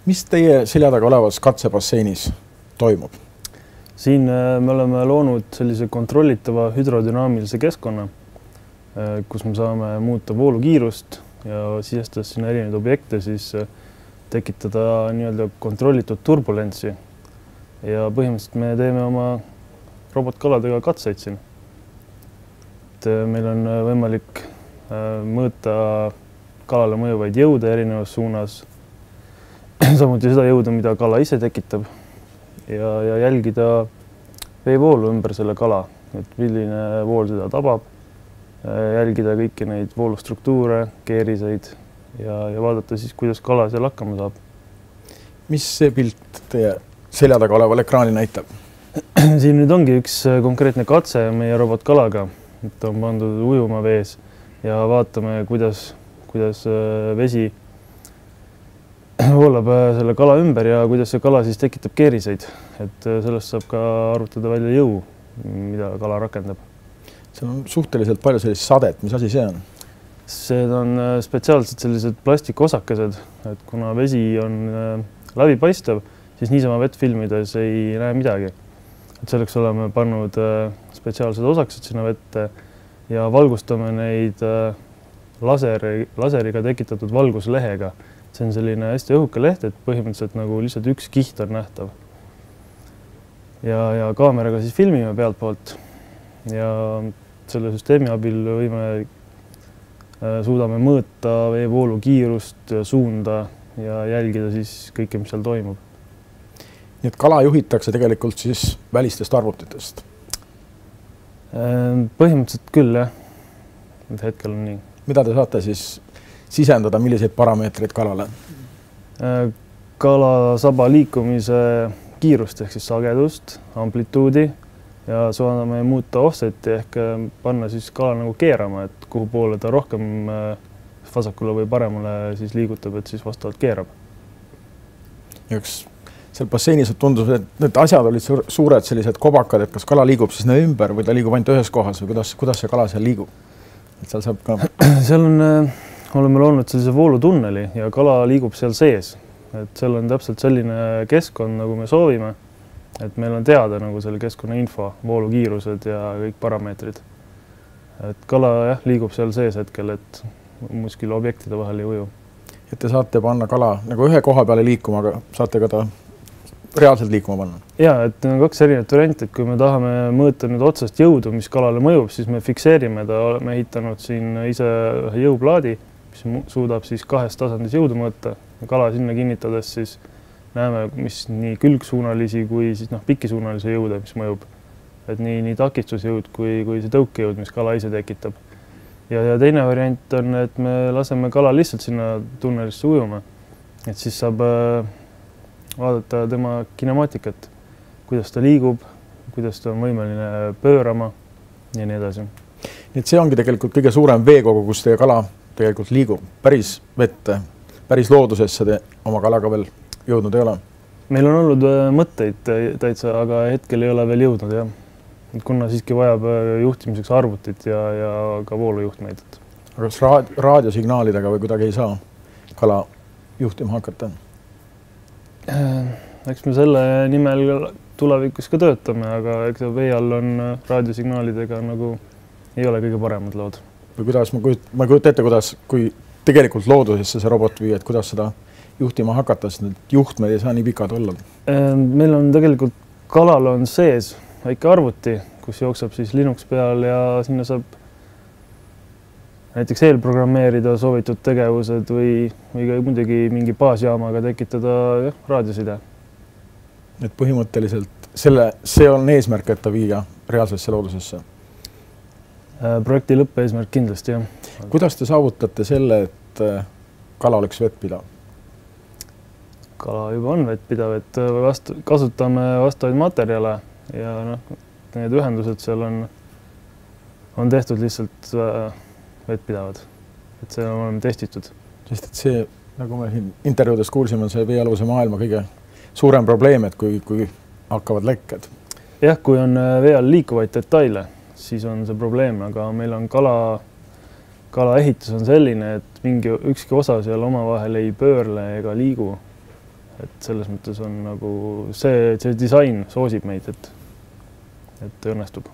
Mis teie selja taga olevas katsebasseinis toimub? Siin me oleme loonud sellise kontrollitava hüdrodünaamilise keskkonna, kus me saame muuta voolukiirust ja sisestades sinna erinevaid objekte, siis tekitada nii-öelda kontrollitud turbulentsi. Ja põhimõtteliselt me teeme oma robotkaladega katseid siin. Meil on võimalik mõõta kalale mõjuvaid jõude erinevas suunas, samuti seda jõuda, mida kala ise tekitab ja jälgida veevoolu ümber selle kala, et milline vool seda tabab, jälgida kõiki neid voolustruktuure, keeriseid ja vaadata siis, kuidas kala seal hakkama saab. Mis see pilt teie selja taga oleval ekraani näitab? Siin nüüd ongi üks konkreetne katse meie robotkalaga, et on pandud ujuma vees ja vaatame, kuidas vesi voolab selle kala ümber ja kuidas see kala siis tekitab keeriseid. Et sellest saab ka arvutada välja jõu, mida kala rakendab. Seal on suhteliselt palju sellist sadet. Mis asi see on? See on spetsiaalselt sellised plastikosakesed, et kuna vesi on läbipaistev, siis niisama vett filmides ei näe midagi. Et selleks oleme pannud spetsiaalsed osakesed sinna vette ja valgustame neid laseriga tekitatud valguslehega. See on selline hästi õhuke leht, et põhimõtteliselt nagu lihtsalt üks kiht on nähtav. Ja kaameraga siis filmime pealt poolt ja selle süsteemi abil suudame mõõta veevoolu kiirust ja suunda ja jälgida siis kõike, mis seal toimub. Nii et kala juhitakse tegelikult siis välistest arvutitest? Põhimõtteliselt küll, jah. Et hetkel on nii. Mida te saate siis sisendada, milliseid parameetreid kalale? Kala saba liikumise kiirust ehk siis sagedust, amplituudi ja saadame muuta offseti ehk panna siis kala nagu keerama, et kuhu poole ta rohkem vasakule või paremale siis liigutab, et siis vastavalt keerab. Ja üks seal basseinis tundus, et need asjad olid suured sellised kobakad, et kas kala liigub siis ümber või ta liigub ainult ühes kohas või kuidas see kala seal liigub? Et seal saab ka... Seal oleme loonud sellise voolutunneli ja kala liigub seal sees. Et seal on täpselt selline keskkond, nagu me soovime. Et meil on teada nagu selle keskkonna info, voolukiirused ja kõik parameetrid. Et kala liigub seal sees hetkel, et muskil objektide vahel ei uju. Et te saate panna kala nagu ühe koha peale liikuma, aga saate ka ta reaalselt liikuma panna? Jaa, et on kaks erinevat varianti, et kui me tahame mõõta nüüd otsest jõudu, mis kalale mõjub, siis me fikseerime ta, oleme ehitanud siin ise ühe jõuplaadi, mis suudab siis kahes tasandis jõudu mõõta. Kala sinna kinnitades siis näeme, mis nii külgsuunalisi kui siis pikisuunalise jõude, mis mõjub. Et nii takistusjõud kui see tõukejõud, mis kala ise tekitab. Ja teine variant on, et me laseme kala lihtsalt sinna tunnelisse ujuma. Et siis saab vaadata tema kinemaatikat, kuidas ta liigub, kuidas ta on võimeline pöörama ja nii edasi. Nii et see ongi tegelikult kõige suurem veekogu, kus teie kala tegelikult liigub. Päris vette, päris loodusesse te oma kalaga veel jõudnud ei ole? Meil on olnud mõtteid täitsa, aga hetkel ei ole veel jõudnud, jah. Kuna siiski vajab juhtimiseks arvutit ja ka voolujuhtmeid. Aga kas raadiosignaalidega või kuidagi ei saa kala juhtima hakata? Eks me selle nimel tulevikus ka töötame, aga eks vee all on raadiosignaalidega nagu ei ole kõige paremad lood. Või kuidas ma kujutan ette, kuidas, kui tegelikult loodusesse see robot viia, et kuidas seda juhtima hakata, sest need juhtmed ei saa nii pikad olla? Meil on tegelikult kalal on sees väike arvuti, kus jookseb siis Linux peal ja sinna saab näiteks eelprogrammeerida soovitud tegevused või ka muidugi mingi baasjaamaga tekitada raadioside. Et põhimõtteliselt see on eesmärk, et ta viia reaalsesse loodusesse? Projekti lõppeesmärk kindlasti, jah. Kuidas te saavutate selle, et kala oleks vettpidav? Kala juba on vettpidav, et kasutame vastavaid materjale ja need ühendused seal on tehtud lihtsalt vettpidavad. Et see oleme testitud. Sest et see, nagu me siin intervjuudes kuulsime, on see veealuse maailma kõige suurem probleem, et kui hakkavad lekked. Jah, kui on vee all liikuvaid detaile, siis on see probleem, aga meil on kala ehitus on selline, et ükski osa seal omavahel ei pöörle ega liigu. et selles mõttes on nagu see disain soosib meid, et õnnestub.